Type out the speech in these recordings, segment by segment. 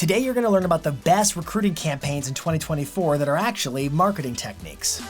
Today you're going to learn about the best recruiting campaigns in 2024 that are actually marketing techniques.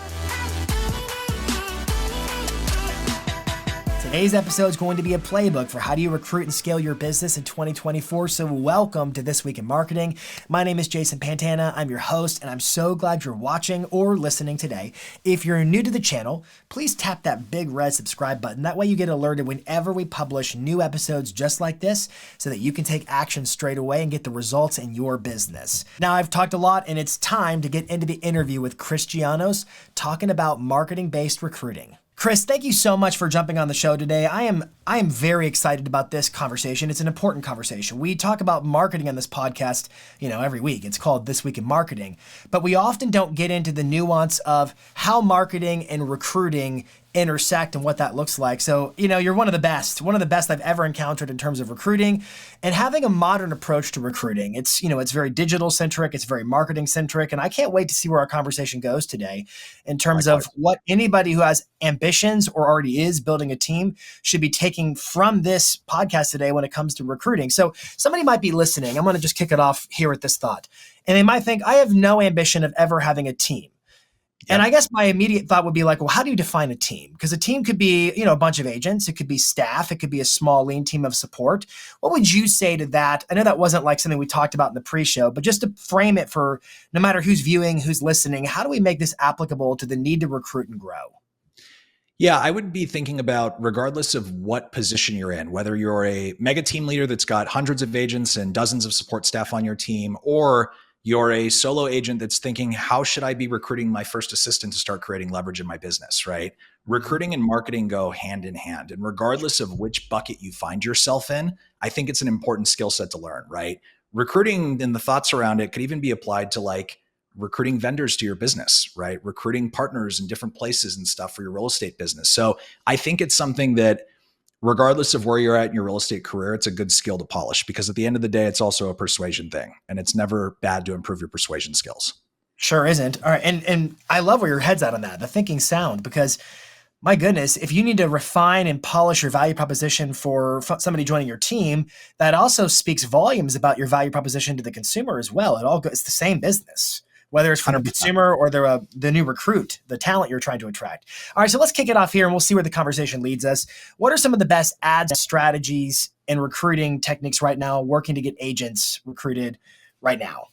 Today's episode is going to be a playbook for how do you recruit and scale your business in 2024. So welcome to This Week in Marketing. My name is Jason Pantana. I'm your host, and I'm so glad you're watching or listening today. If you're new to the channel, please tap that big red subscribe button. That way you get alerted whenever we publish new episodes just like this so that you can take action straight away and get the results in your business. Now, I've talked a lot, and it's time to get into the interview with Chris Giannos talking about marketing-based recruiting. Chris, thank you so much for jumping on the show today. I am very excited about this conversation. It's an important conversation. We talk about marketing on this podcast, every week. It's called This Week in Marketing. But we often don't get into the nuance of how marketing and recruiting intersect and what that looks like. So, you're one of the best I've ever encountered in terms of recruiting and having a modern approach to recruiting. It's very digital centric. It's very marketing centric. And I can't wait to see where our conversation goes today in terms of what anybody who has ambitions or already is building a team should be taking from this podcast today when it comes to recruiting. So somebody might be listening. I'm going to just kick it off here with this thought. And they might think, I have no ambition of ever having a team. And I guess my immediate thought would be like, well, how do you define a team? Because a team could be, a bunch of agents. It could be staff. It could be a small, lean team of support. What would you say to that? I know that wasn't like something we talked about in the pre-show, but just to frame it for no matter who's viewing, who's listening, how do we make this applicable to the need to recruit and grow? Yeah, I would be thinking about, regardless of what position you're in, whether you're a mega team leader that's got hundreds of agents and dozens of support staff on your team, or you're a solo agent that's thinking, how should I be recruiting my first assistant to start creating leverage in my business, right? Recruiting and marketing go hand in hand. And regardless of which bucket you find yourself in, I think it's an important skill set to learn, right? Recruiting and the thoughts around it could even be applied to like recruiting vendors to your business, right? Recruiting partners in different places and stuff for your real estate business. So I think it's something that regardless of where you're at in your real estate career, it's a good skill to polish because at the end of the day, it's also a persuasion thing and it's never bad to improve your persuasion skills. Sure isn't. All right. And I love where your head's at on that, the thinking sound, because my goodness, if you need to refine and polish your value proposition for somebody joining your team, that also speaks volumes about your value proposition to the consumer as well. It's the same business, whether it's from the consumer or the new recruit, the talent you're trying to attract. All right, so let's kick it off here and we'll see where the conversation leads us. What are some of the best ad strategies and recruiting techniques right now working to get agents recruited right now?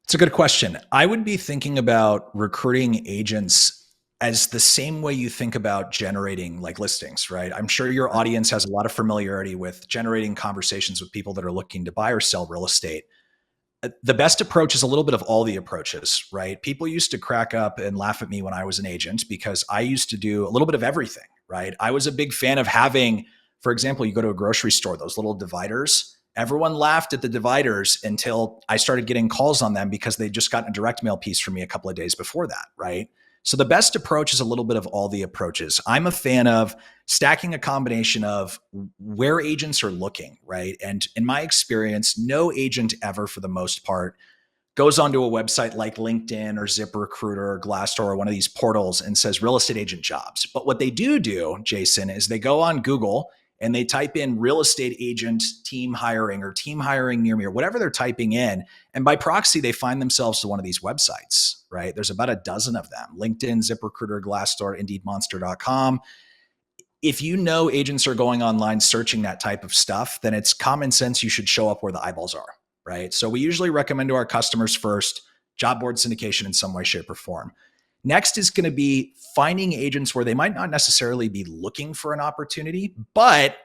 It's a good question. I would be thinking about recruiting agents as the same way you think about generating like listings, right? I'm sure your audience has a lot of familiarity with generating conversations with people that are looking to buy or sell real estate. The best approach is a little bit of all the approaches, right? People used to crack up and laugh at me when I was an agent because I used to do a little bit of everything, right? I was a big fan of having, for example, you go to a grocery store, those little dividers. Everyone laughed at the dividers until I started getting calls on them because they'd just gotten a direct mail piece from me a couple of days before that, right? So the best approach is a little bit of all the approaches. I'm a fan of stacking a combination of where agents are looking, right? And in my experience, no agent ever, for the most part, goes onto a website like LinkedIn or ZipRecruiter or Glassdoor or one of these portals and says real estate agent jobs. But what they do, Jason, is they go on Google and they type in real estate agent team hiring or team hiring near me or whatever they're typing in. And by proxy, they find themselves to one of these websites, right? There's about a dozen of them: LinkedIn, ZipRecruiter, Glassdoor, IndeedMonster.com. If you know agents are going online searching that type of stuff, then it's common sense you should show up where the eyeballs are, right? So we usually recommend to our customers first, job board syndication in some way, shape, or form. Next is going to be finding agents where they might not necessarily be looking for an opportunity, but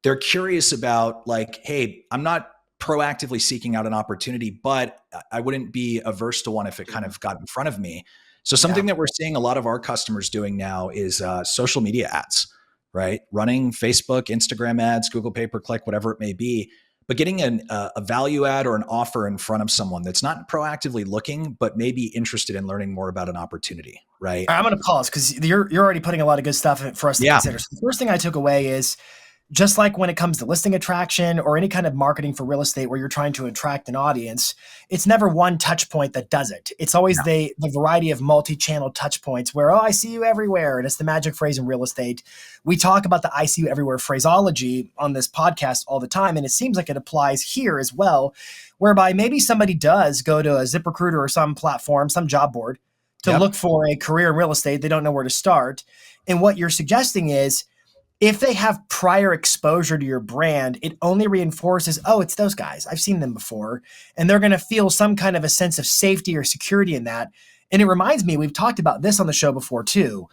they're curious about like, hey, I'm not proactively seeking out an opportunity, but I wouldn't be averse to one if it kind of got in front of me. So something that we're seeing a lot of our customers doing now is social media ads, right? Running Facebook, Instagram ads, Google pay-per-click, whatever it may be, but getting a value add or an offer in front of someone that's not proactively looking, but maybe interested in learning more about an opportunity, right? I'm going to pause because you're already putting a lot of good stuff for us to consider. So the first thing I took away is just like when it comes to listing attraction or any kind of marketing for real estate where you're trying to attract an audience, it's never one touch point that does it. It's always the variety of multi-channel touch points where, oh, I see you everywhere. And it's the magic phrase in real estate. We talk about the I see you everywhere phraseology on this podcast all the time. And it seems like it applies here as well, whereby maybe somebody does go to a ZipRecruiter or some platform, some job board to look for a career in real estate. They don't know where to start. And what you're suggesting is, if they have prior exposure to your brand, it only reinforces, oh, it's those guys. I've seen them before. And they're going to feel some kind of a sense of safety or security in that. And it reminds me, we've talked about this on the show before too.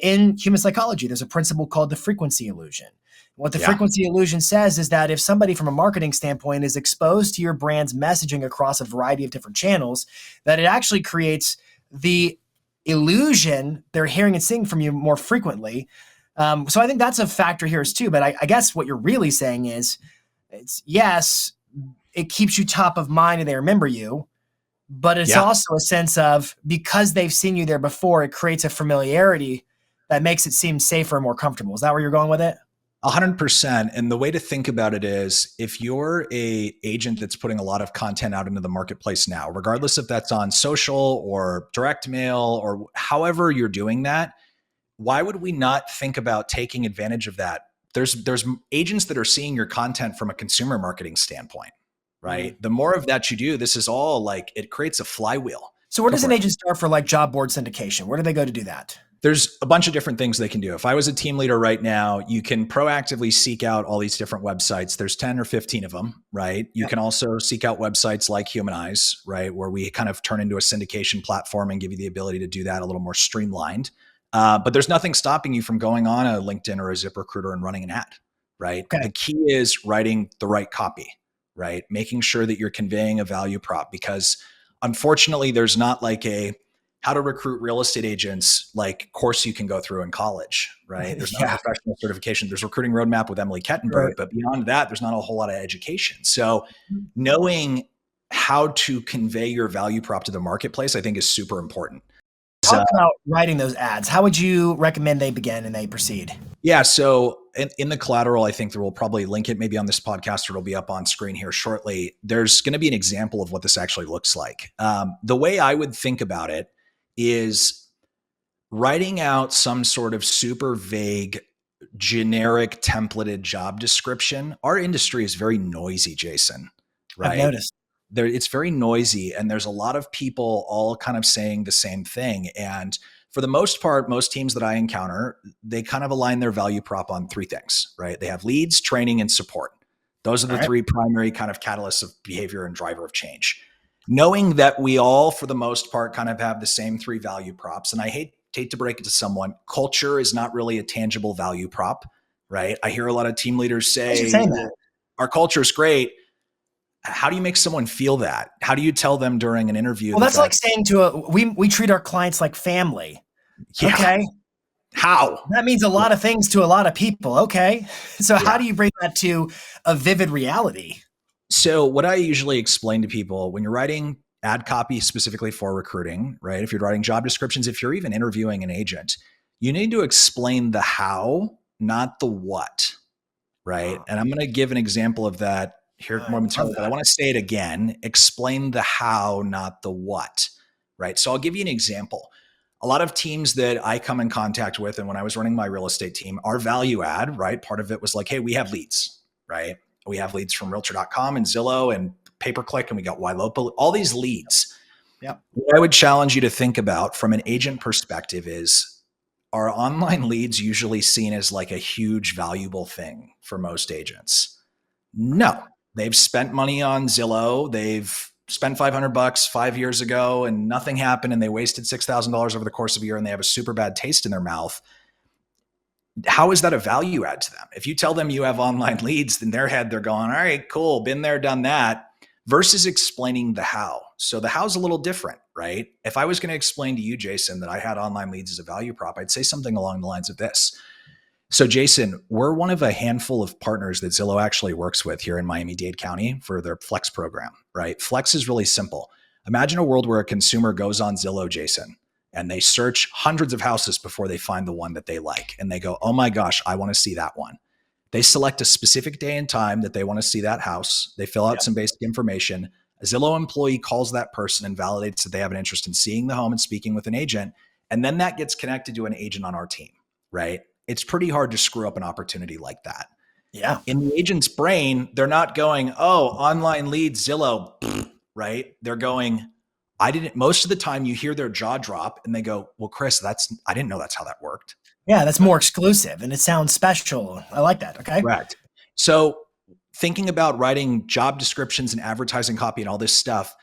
In human psychology, there's a principle called the frequency illusion. What the frequency illusion says is that if somebody from a marketing standpoint is exposed to your brand's messaging across a variety of different channels, that it actually creates the illusion they're hearing and seeing from you more frequently. So I think that's a factor here too. But I guess what you're really saying is, yes, it keeps you top of mind and they remember you, but it's also a sense of, because they've seen you there before, it creates a familiarity that makes it seem safer and more comfortable. Is that where you're going with it? 100%. And the way to think about it is, if you're a agent that's putting a lot of content out into the marketplace now, regardless if that's on social or direct mail or however you're doing that, why would we not think about taking advantage of that? There's agents that are seeing your content from a consumer marketing standpoint, right? Mm-hmm. The more of that you do, this is all like, it creates a flywheel. So where does an agent start for like job board syndication? Where do they go to do that? There's a bunch of different things they can do. If I was a team leader right now, you can proactively seek out all these different websites. There's 10 or 15 of them, right? You can also seek out websites like Humanize, right? Where we kind of turn into a syndication platform and give you the ability to do that a little more streamlined. But there's nothing stopping you from going on a LinkedIn or a ZipRecruiter and running an ad, right? Okay. The key is writing the right copy, right? Making sure that you're conveying a value prop, because unfortunately there's not like a how to recruit real estate agents like course you can go through in college, right? There's not a professional certification. There's Recruiting Roadmap with Emily Kettenberg, but beyond that, there's not a whole lot of education. So knowing how to convey your value prop to the marketplace, I think, is super important. Talk about writing those ads. How would you recommend they begin and they proceed? Yeah. So in the collateral, I think that we'll probably link it maybe on this podcast, or it'll be up on screen here shortly. There's going to be an example of what this actually looks like. The way I would think about it is writing out some sort of super vague, generic templated job description. Our industry is very noisy, Jason, right? I've noticed. It's very noisy, and there's a lot of people all kind of saying the same thing. And for the most part, most teams that I encounter, they kind of align their value prop on three things, right? They have leads, training, and support. Those are the three primary kind of catalysts of behavior and driver of change. Knowing that we all, for the most part, kind of have the same three value props. And I hate to break it to someone, culture is not really a tangible value prop, right? I hear a lot of team leaders say, our culture is great. How do you make someone feel that? How do you tell them during an interview? Well, that's like saying we treat our clients like family. Yeah. Okay. How? That means a lot of things to a lot of people. Okay. So how do you bring that to a vivid reality? So what I usually explain to people when you're writing ad copy specifically for recruiting, right? If you're writing job descriptions, if you're even interviewing an agent, you need to explain the how, not the what, right? And I'm going to give an example of that here momentarily, but I want to say it again. Explain the how, not the what, right? So I'll give you an example. A lot of teams that I come in contact with, and when I was running my real estate team, our value add, right? Part of it was like, hey, we have leads, right? We have leads from Realtor.com and Zillow and pay-per-click, and we got YLocal, all these leads. Yeah. What I would challenge you to think about from an agent perspective is, are online leads usually seen as like a huge valuable thing for most agents? No. They've spent money on Zillow. They've spent $500 5 years ago and nothing happened, and they wasted $6,000 over the course of a year, and they have a super bad taste in their mouth. How is that a value add to them? If you tell them you have online leads, in their head, they're going, all right, cool, been there, done that, versus explaining the how. So the how's a little different, right? If I was going to explain to you, Jason, that I had online leads as a value prop, I'd say something along the lines of this. So Jason, we're one of a handful of partners that Zillow actually works with here in Miami-Dade County for their Flex program, right? Flex is really simple. Imagine a world where a consumer goes on Zillow, Jason, and they search hundreds of houses before they find the one that they like. And they go, oh my gosh, I want to see that one. They select a specific day and time that they want to see that house. They fill out some basic information. A Zillow employee calls that person and validates that they have an interest in seeing the home and speaking with an agent. And then that gets connected to an agent on our team, right? It's pretty hard to screw up an opportunity like that. Yeah. In the agent's brain, they're not going, oh, online lead, Zillow, right? They're going, most of the time you hear their jaw drop and they go, well, Chris, I didn't know that's how that worked. Yeah, that's more exclusive and it sounds special. I like that. Okay. Correct. So thinking about writing job descriptions and advertising copy and all this stuff,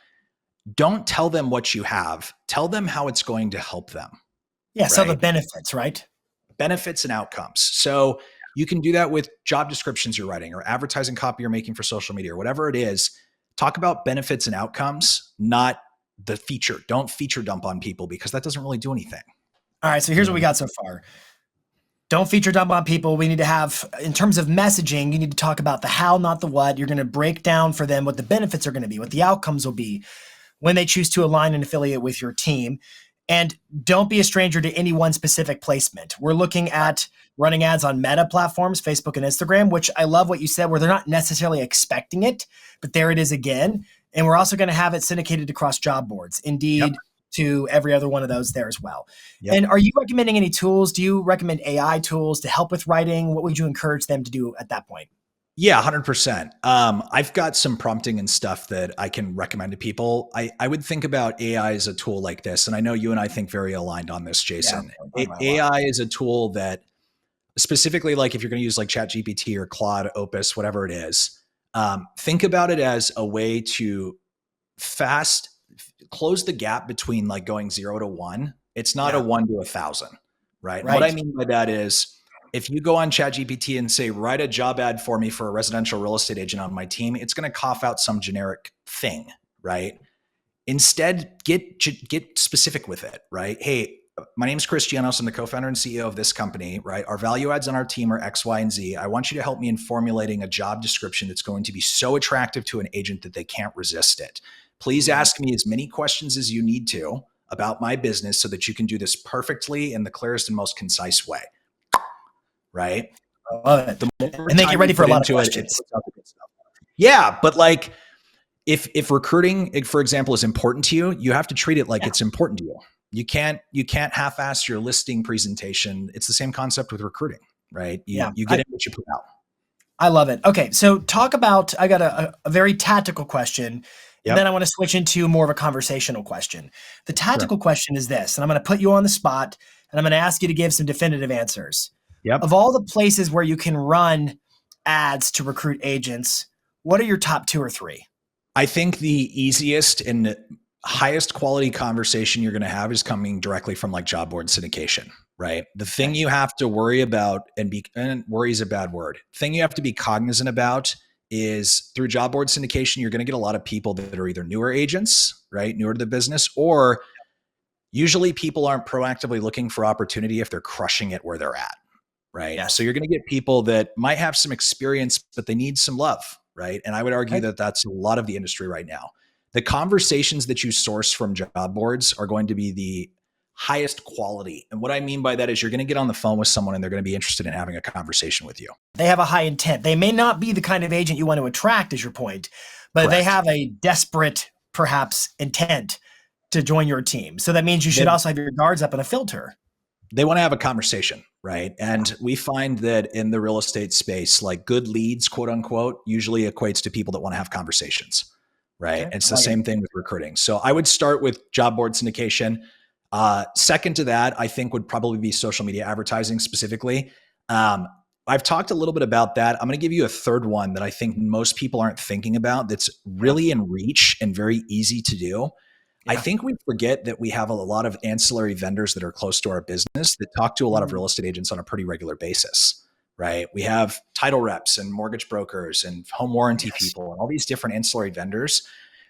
don't tell them what you have. Tell them how it's going to help them. Yeah. So the benefits, right? Benefits and outcomes. So you can do that with job descriptions you're writing or advertising copy you're making for social media or whatever it is. Talk about benefits and outcomes, not the feature. Don't feature dump on people because that doesn't really do anything. All right. So here's what we got so far. Don't feature dump on people. We need to have, in terms of messaging, you need to talk about the how, not the what. You're going to break down for them what the benefits are going to be, what the outcomes will be when they choose to align an affiliate with your team. And don't be a stranger to any one specific placement. We're looking at running ads on meta platforms, Facebook and Instagram, which I love what you said, where they're not necessarily expecting it, but there it is again. And we're also going to have it syndicated across job boards, Indeed, to every other one of those there as well. Yep. And are you recommending any tools? Do you recommend AI tools to help with writing? What would you encourage them to do at that point? Yeah, 100%. I've got some prompting and stuff that I can recommend to people. I would think about AI as a tool like this. And I know you and I think very aligned on this, Jason. Yeah, AI is a tool that specifically, like if you're going to use like ChatGPT or Claude, Opus, whatever it is, think about it as a way to close the gap between like going 0 to 1. It's not a 1 to 1,000, right? What I mean by that is if you go on ChatGPT and say, write a job ad for me for a residential real estate agent on my team, it's going to cough out some generic thing, right? Instead, get specific with it, right? Hey, my name is Chris Giannos. I'm the co-founder and CEO of this company, right? Our value adds on our team are X, Y, and Z. I want you to help me in formulating a job description that's going to be so attractive to an agent that they can't resist it. Please ask me as many questions as you need to about my business so that you can do this perfectly in the clearest and most concise way. Right? I love it. And they get ready for a lot of questions. Yeah, but like if recruiting, for example, is important to you, you have to treat it like it's important to you. You can't half-ass your listing presentation. It's the same concept with recruiting, right? You get in what you put out. I love it. Okay, so talk about, I got a very tactical question. Yep. Then I want to switch into more of a conversational question. The tactical question is this, and I'm going to put you on the spot, and I'm going to ask you to give some definitive answers. Yep. Of all the places where you can run ads to recruit agents, what are your top 2 or 3? I think the easiest and highest quality conversation you're going to have is coming directly from like job board syndication, right? The thing you have to worry about, and worry is a bad word. Thing you have to be cognizant about is through job board syndication, you're going to get a lot of people that are either newer agents, right? Newer to the business, or usually people aren't proactively looking for opportunity if they're crushing it where they're at, right? Yeah. So you're going to get people that might have some experience, but they need some love, right? And I would argue that that's a lot of the industry right now. The conversations that you source from job boards are going to be the highest quality. And what I mean by that is you're going to get on the phone with someone and they're going to be interested in having a conversation with you. They have a high intent. They may not be the kind of agent you want to attract, is your point, but they have a desperate, perhaps, intent to join your team. So that means you should also have your guards up and a filter. They want to have a conversation, right? And we find that in the real estate space, like good leads, quote unquote, usually equates to people that want to have conversations, right? Okay. It's the same thing with recruiting. So I would start with job board syndication. Second to that, I think would probably be social media advertising specifically. I've talked a little bit about that. I'm going to give you a third one that I think most people aren't thinking about that's really in reach and very easy to do. Yeah. I think we forget that we have a lot of ancillary vendors that are close to our business that talk to a lot of real estate agents on a pretty regular basis, right? We have title reps and mortgage brokers and home warranty people and all these different ancillary vendors.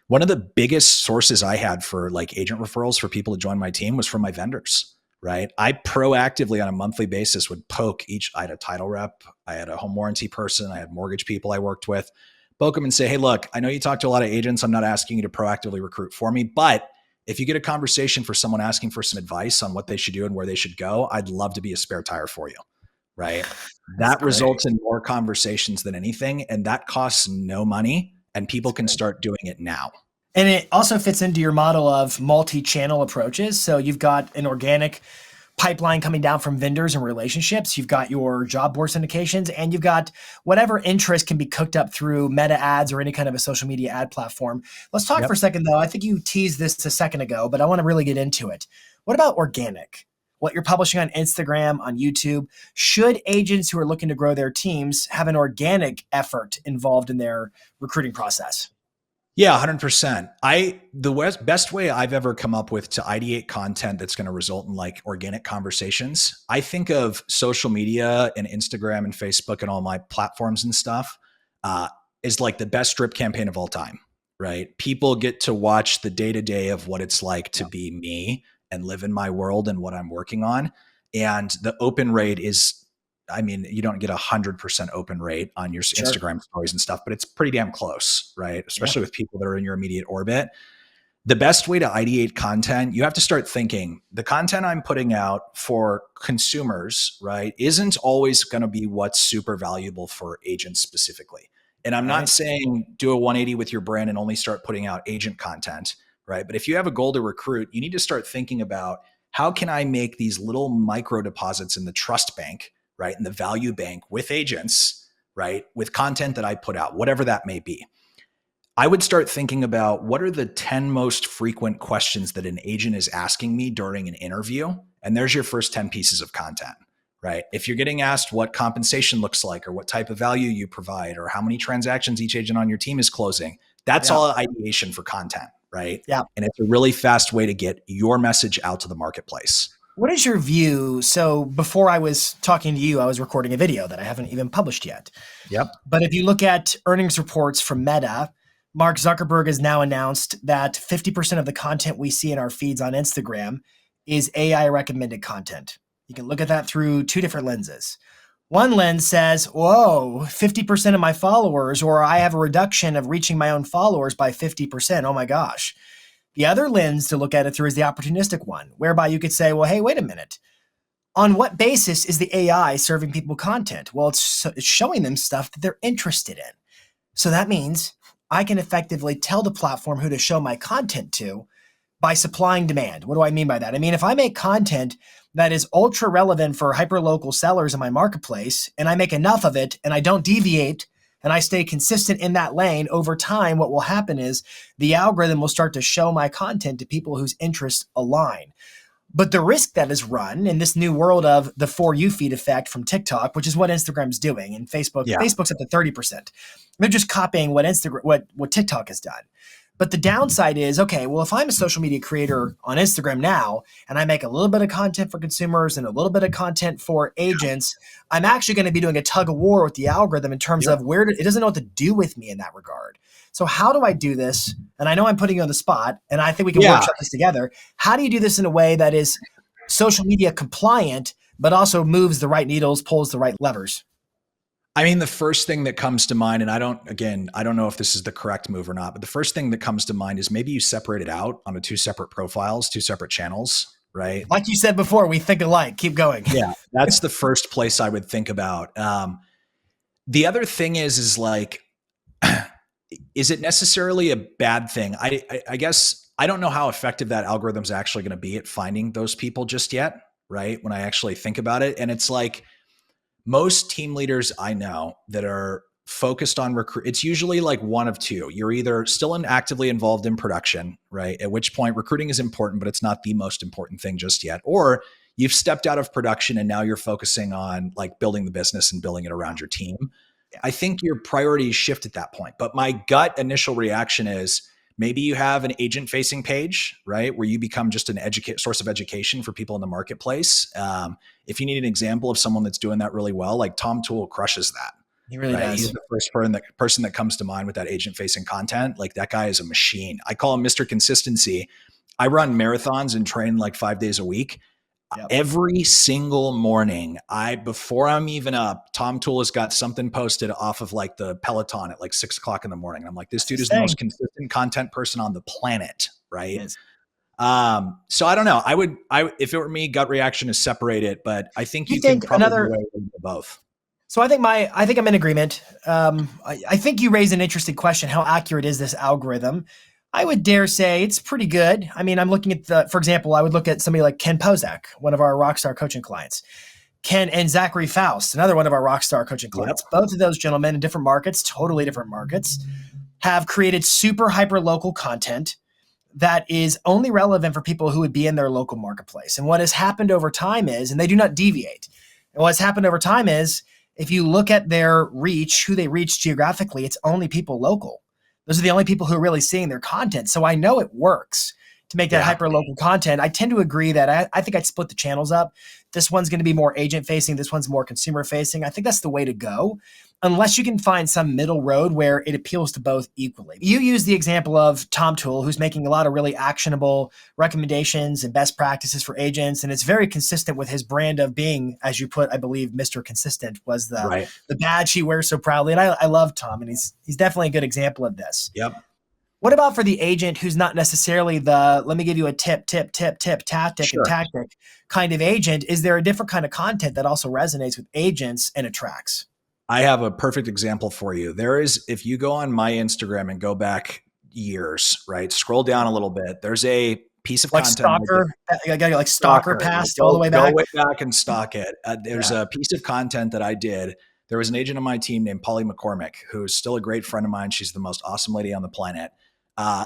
One of the biggest sources I had for like agent referrals for people to join my team was from my vendors, right? I proactively on a monthly basis would poke I had a title rep, I had a home warranty person, I had mortgage people I worked with, poke them and say, hey, look, I know you talk to a lot of agents. I'm not asking you to proactively recruit for me, but if you get a conversation for someone asking for some advice on what they should do and where they should go, I'd love to be a spare tire for you, right? That's That great. results in more conversations than anything. And that costs no money and people can start doing it now. And it also fits into your model of multi-channel approaches. So you've got an organic pipeline coming down from vendors and relationships. You've got your job board syndications, and you've got whatever interest can be cooked up through meta ads or any kind of a social media ad platform. Let's talk for a Yep. second, though. I think you teased this a second ago, but I want to really get into it. What about organic? What you're publishing on Instagram, on YouTube? Should agents who are looking to grow their teams have an organic effort involved in their recruiting process? Yeah, 100%. The best way I've ever come up with to ideate content that's going to result in like organic conversations, I think of social media and Instagram and Facebook and all my platforms and stuff uh, is like the best drip campaign of all time, right? People get to watch the day to day of what it's like to be me and live in my world and what I'm working on. And the open rate is, I mean, you don't get 100% open rate on your Sure. Instagram stories and stuff, but it's pretty damn close, right? Yeah. Especially with people that are in your immediate orbit. The best way to ideate content, you have to start thinking the content I'm putting out for consumers, right, isn't always going to be what's super valuable for agents specifically. And I'm not Right. saying do a 180 with your brand and only start putting out agent content, right? But if you have a goal to recruit, you need to start thinking about how can I make these little micro deposits in the trust bank, right, in the value bank with agents, right, with content that I put out, whatever that may be. I would start thinking about what are the 10 most frequent questions that an agent is asking me during an interview. And there's your first 10 pieces of content, right? If you're getting asked what compensation looks like or what type of value you provide or how many transactions each agent on your team is closing, that's Yeah. all ideation for content, right? Yeah. And it's a really fast way to get your message out to the marketplace. What is your view? So before I was talking to you, I was recording a video that I haven't even published yet. Yep. But if you look at earnings reports from Meta, Mark Zuckerberg has now announced that 50% of the content we see in our feeds on Instagram is AI recommended content. You can look at that through two different lenses. One lens says, whoa, 50% of my followers, or I have a reduction of reaching my own followers by 50%. Oh my gosh. The other lens to look at it through is the opportunistic one, whereby you could say, well, hey, wait a minute. On what basis is the AI serving people content? Well, it's showing them stuff that they're interested in. So that means I can effectively tell the platform who to show my content to by supplying demand. What do I mean by that? I mean, if I make content that is ultra relevant for hyperlocal sellers in my marketplace and I make enough of it and I don't deviate and I stay consistent in that lane, over time, what will happen is the algorithm will start to show my content to people whose interests align. But the risk that is run in this new world of the For You feed effect from TikTok, which is what Instagram's doing, and Yeah. Facebook's up to 30%. They're just copying what TikTok has done. But the downside is, okay, well, if I'm a social media creator on Instagram now and I make a little bit of content for consumers and a little bit of content for agents, I'm actually going to be doing a tug of war with the algorithm in terms Yep. of it doesn't know what to do with me in that regard. So how do I do this? And I know I'm putting you on the spot, and I think we can Yeah. workshop this together. How do you do this in a way that is social media compliant, but also moves the right needles, pulls the right levers? I mean, the first thing that comes to mind, and I don't know if this is the correct move or not, but the first thing that comes to mind is maybe you separate it out onto two separate profiles, two separate channels, right? Like you said before, we think alike. Keep going. Yeah, that's the first place I would think about. The other thing is like, is it necessarily a bad thing? I guess I don't know how effective that algorithm's actually going to be at finding those people just yet, right? When I actually think about it, and it's like, most team leaders I know that are focused on recruit, it's usually like one of two. You're either still actively involved in production, right? At which point recruiting is important, but it's not the most important thing just yet. Or you've stepped out of production and now you're focusing on like building the business and building it around your team. Yeah. I think your priorities shift at that point. But my gut initial reaction is maybe you have an agent facing page, right? Where you become just an source of education for people in the marketplace. If you need an example of someone that's doing that really well, like Tom Toole crushes that. He really Right? does. He's the first person that comes to mind with that agent facing content. Like that guy is a machine. I call him Mr. Consistency. I run marathons and train like 5 days a week. Yep. Every single morning, before I'm even up, Tom Toole has got something posted off of like the Peloton at like 6 o'clock in the morning. I'm like, this dude is the most consistent content person on the planet, right? So I don't know. If it were me, gut reaction is separate it, but I think You you can think probably do another away with both. So I think I'm in agreement. I think you raise an interesting question. How accurate is this algorithm? I would dare say it's pretty good. I mean, I'm looking at for example, I would look at somebody like Ken Pozak, one of our Rockstar coaching clients. Ken and Zachary Faust, another one of our Rockstar coaching Yep. clients. Both of those gentlemen in different markets, totally different markets, have created super hyper local content that is only relevant for people who would be in their local marketplace. And what has happened over time is, and they do not deviate. And what's happened over time is, if you look at their reach, who they reach geographically, it's only people local. Those are the only people who are really seeing their content. So I know it works to make that hyper local content. I tend to agree that I think I'd split the channels up. This one's going to be more agent facing. This one's more consumer facing. I think that's the way to go, unless you can find some middle road where it appeals to both equally. You use the example of Tom Toole, who's making a lot of really actionable recommendations and best practices for agents. And it's very consistent with his brand of being, as you put, I believe, Mr. Consistent was the badge he wears so proudly. And I love Tom, and he's definitely a good example of this. Yep. What about for the agent who's not necessarily the let me give you a tip, tactic, Sure. and tactic kind of agent? Is there a different kind of content that also resonates with agents and attracts? I have a perfect example for you. If you go on my Instagram and go back years, right? Scroll down a little bit. There's a piece of Like content. I got like stalker past all the way back. Go way back and stalk it. There's a piece of content that I did. There was an agent on my team named Polly McCormick, who's still a great friend of mine. She's the most awesome lady on the planet.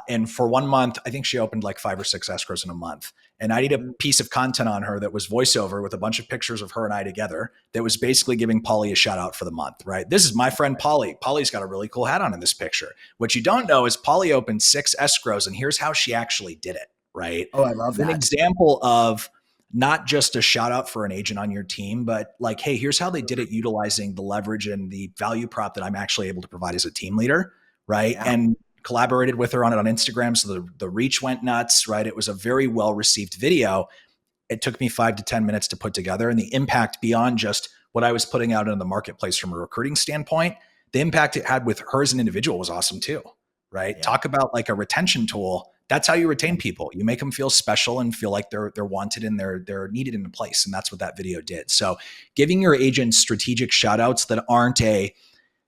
And for 1 month, I think she opened like 5 or 6 escrows in a month. And I did a piece of content on her that was voiceover with a bunch of pictures of her and I together that was basically giving Polly a shout out for the month, right? This is my friend Polly. Polly's got a really cool hat on in this picture. What you don't know is Polly opened 6 escrows, and here's how she actually did it, right? Oh, I love that. An example of not just a shout out for an agent on your team, but like, hey, here's how they did it utilizing the leverage and the value prop that I'm actually able to provide as a team leader, right? Yeah. And collaborated with her on it on Instagram. So the reach went nuts, right? It was a very well-received video. It took me 5 to 10 minutes to put together, and the impact beyond just what I was putting out in the marketplace from a recruiting standpoint, the impact it had with her as an individual was awesome too, right? Yeah. Talk about like a retention tool. That's how you retain people. You make them feel special and feel like they're wanted and they're needed in a place. And that's what that video did. So giving your agents strategic shout outs that aren't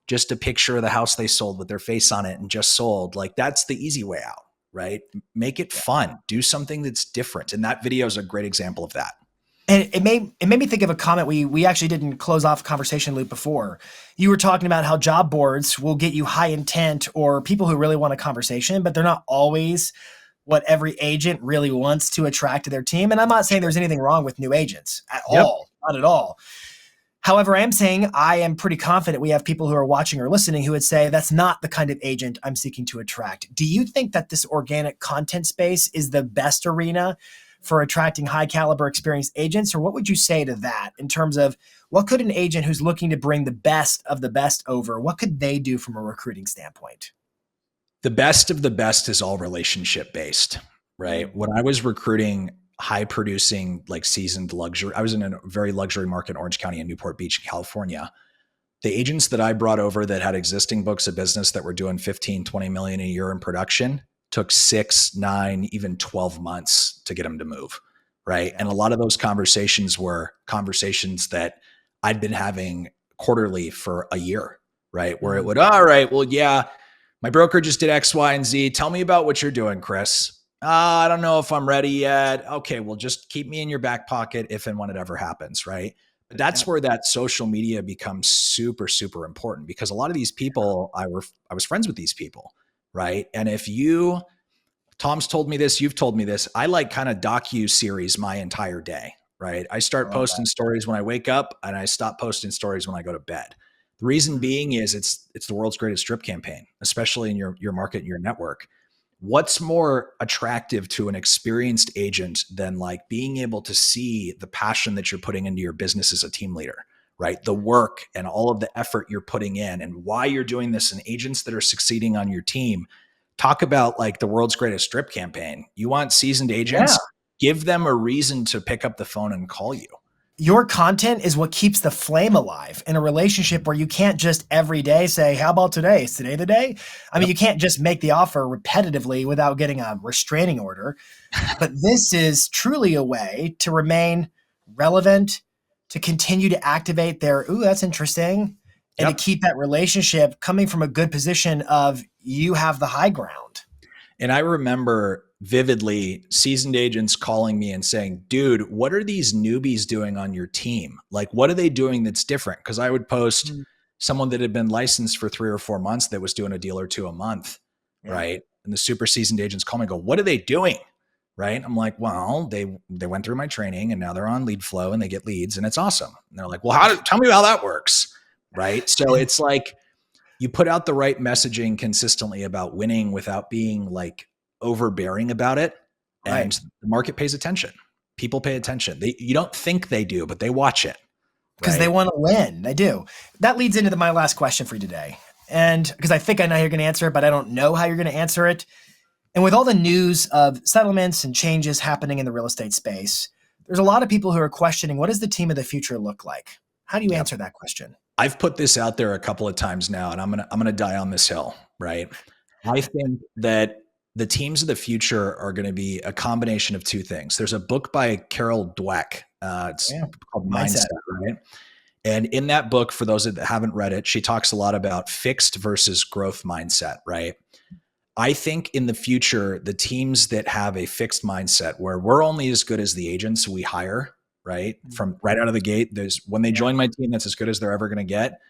just a picture of the house they sold with their face on it and just sold, like that's the easy way out, right? Make it fun. Do something that's different. And that video is a great example of that. And it made me think of a comment we actually didn't close off a conversation loop before. You were talking about how job boards will get you high intent or people who really want a conversation, but they're not always what every agent really wants to attract to their team. And I'm not saying there's anything wrong with new agents at all, not at all. However, I am saying I am pretty confident we have people who are watching or listening who would say that's not the kind of agent I'm seeking to attract. Do you think that this organic content space is the best arena for attracting high caliber experienced agents? Or what would you say to that in terms of what could an agent who's looking to bring the best of the best over, what could they do from a recruiting standpoint? The best of the best is all relationship based, right? When I was recruiting high producing, like seasoned luxury, I was in a very luxury market in Orange County and Newport Beach, California. The agents that I brought over that had existing books of business that were doing 15, 20 million a year in production took 6, 9, even 12 months to get them to move, right? And a lot of those conversations were conversations that I'd been having quarterly for a year, right? Where it would, all right, well, yeah, my broker just did X, Y, and Z. Tell me about what you're doing, Chris. I don't know if I'm ready yet. Okay, well, just keep me in your back pocket if and when it ever happens, right? But that's where that social media becomes super, super important, because a lot of these people, I was friends with these people, right? And if Tom's told me this, you've told me this, I like kind of docu-series my entire day, right? I start posting stories when I wake up and I stop posting stories when I go to bed. The reason being is it's the world's greatest drip campaign, especially in your market, your network. What's more attractive to an experienced agent than like being able to see the passion that you're putting into your business as a team leader, right? The work and all of the effort you're putting in and why you're doing this, and agents that are succeeding on your team. Talk about like the world's greatest drip campaign. You want seasoned agents, give them a reason to pick up the phone and call you, your content is what keeps the flame alive in a relationship where you can't just every day say, how about today? Is today the day? I mean, you can't just make the offer repetitively without getting a restraining order. But this is truly a way to remain relevant, to continue to activate their, ooh, that's interesting, and to keep that relationship coming from a good position of you have the high ground. And I remember vividly seasoned agents calling me and saying, dude, what are these newbies doing on your team? Like, what are they doing that's different? Because I would post someone that had been licensed for 3 or 4 months that was doing a deal or two a month, right? And the super seasoned agents call me and go, what are they doing? Right? I'm like, well, they went through my training and now they're on lead flow and they get leads and it's awesome. And they're like, well, tell me how that works, right? So it's like you put out the right messaging consistently about winning without being like overbearing about it. And the market pays attention. People pay attention. You don't think they do, but they watch it. Because they want to win. They do. That leads into my last question for you today. And because I think I know how you're going to answer it, but I don't know how you're going to answer it. And with all the news of settlements and changes happening in the real estate space, there's a lot of people who are questioning, what does the team of the future look like? How do you answer that question? I've put this out there a couple of times now, and I'm gonna die on this hill, right? I think that the teams of the future are going to be a combination of two things. There's a book by Carol Dweck. It's called Mindset, right? And in that book, for those that haven't read it, she talks a lot about fixed versus growth mindset, right? I think in the future, the teams that have a fixed mindset where we're only as good as the agents we hire, right? From right out of the gate, when they join my team, that's as good as they're ever going to get.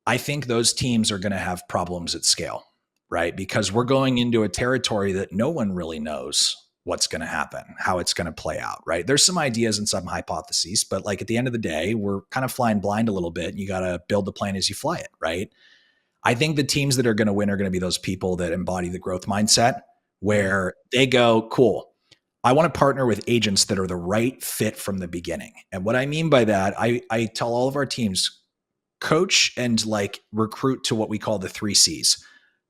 I think those teams are going to have problems at scale, right? Because we're going into a territory that no one really knows what's going to happen, how it's going to play out, right? There's some ideas and some hypotheses, but like at the end of the day, we're kind of flying blind a little bit and you got to build the plane as you fly it, right? I think the teams that are going to win are going to be those people that embody the growth mindset where they go, cool, I want to partner with agents that are the right fit from the beginning. And what I mean by that, I tell all of our teams, coach and like recruit to what we call the 3 C's: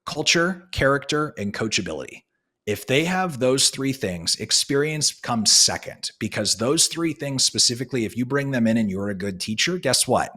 culture, character, and coachability. If they have those 3 things, experience comes second, because those 3 things specifically, if you bring them in and you're a good teacher, guess what?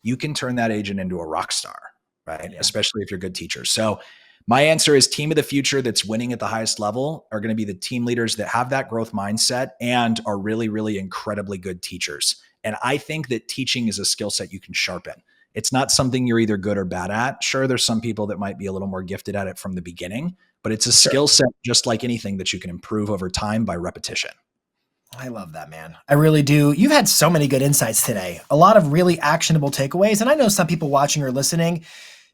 You can turn that agent into a rock star, right? Yeah. Especially if you're a good teacher. So my answer is team of the future that's winning at the highest level are going to be the team leaders that have that growth mindset and are really, really incredibly good teachers. And I think that teaching is a skill set you can sharpen. It's not something you're either good or bad at. Sure, there's some people that might be a little more gifted at it from the beginning, but it's a skill set just like anything that you can improve over time by repetition. I love that, man. I really do. You've had so many good insights today, a lot of really actionable takeaways. And I know some people watching or listening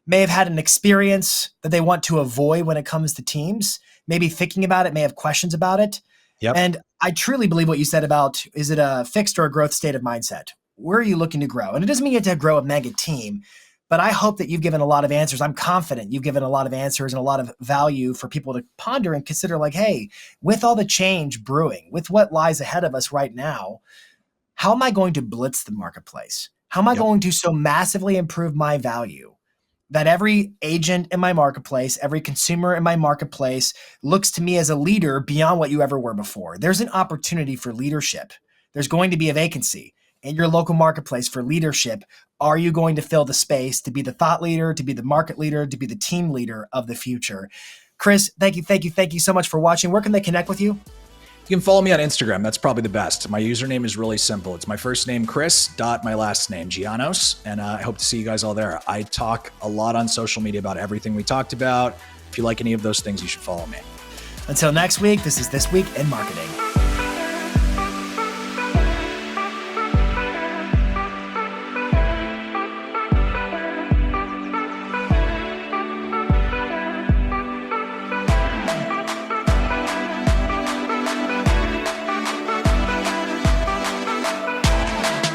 may have had an experience that they want to avoid when it comes to teams, maybe thinking about it, may have questions about it. Yep. And I truly believe what you said about, is it a fixed or a growth state of mindset? Where are you looking to grow? And it doesn't mean you have to grow a mega team, but I hope that you've given a lot of answers. I'm confident you've given a lot of answers and a lot of value for people to ponder and consider, like, hey, with all the change brewing, with what lies ahead of us right now, how am I going to blitz the marketplace? How am I going to so massively improve my value that every agent in my marketplace, every consumer in my marketplace looks to me as a leader beyond what you ever were before? There's an opportunity for leadership. There's going to be a vacancy in your local marketplace for leadership. Are you going to fill the space to be the thought leader, to be the market leader, to be the team leader of the future? Chris, thank you so much for watching. Where can they connect with you? You can follow me on Instagram. That's probably the best. My username is really simple. It's my first name, Chris, my last name, Giannos. And I hope to see you guys all there. I talk a lot on social media about everything we talked about. If you like any of those things, you should follow me. Until next week, this is This Week in Marketing.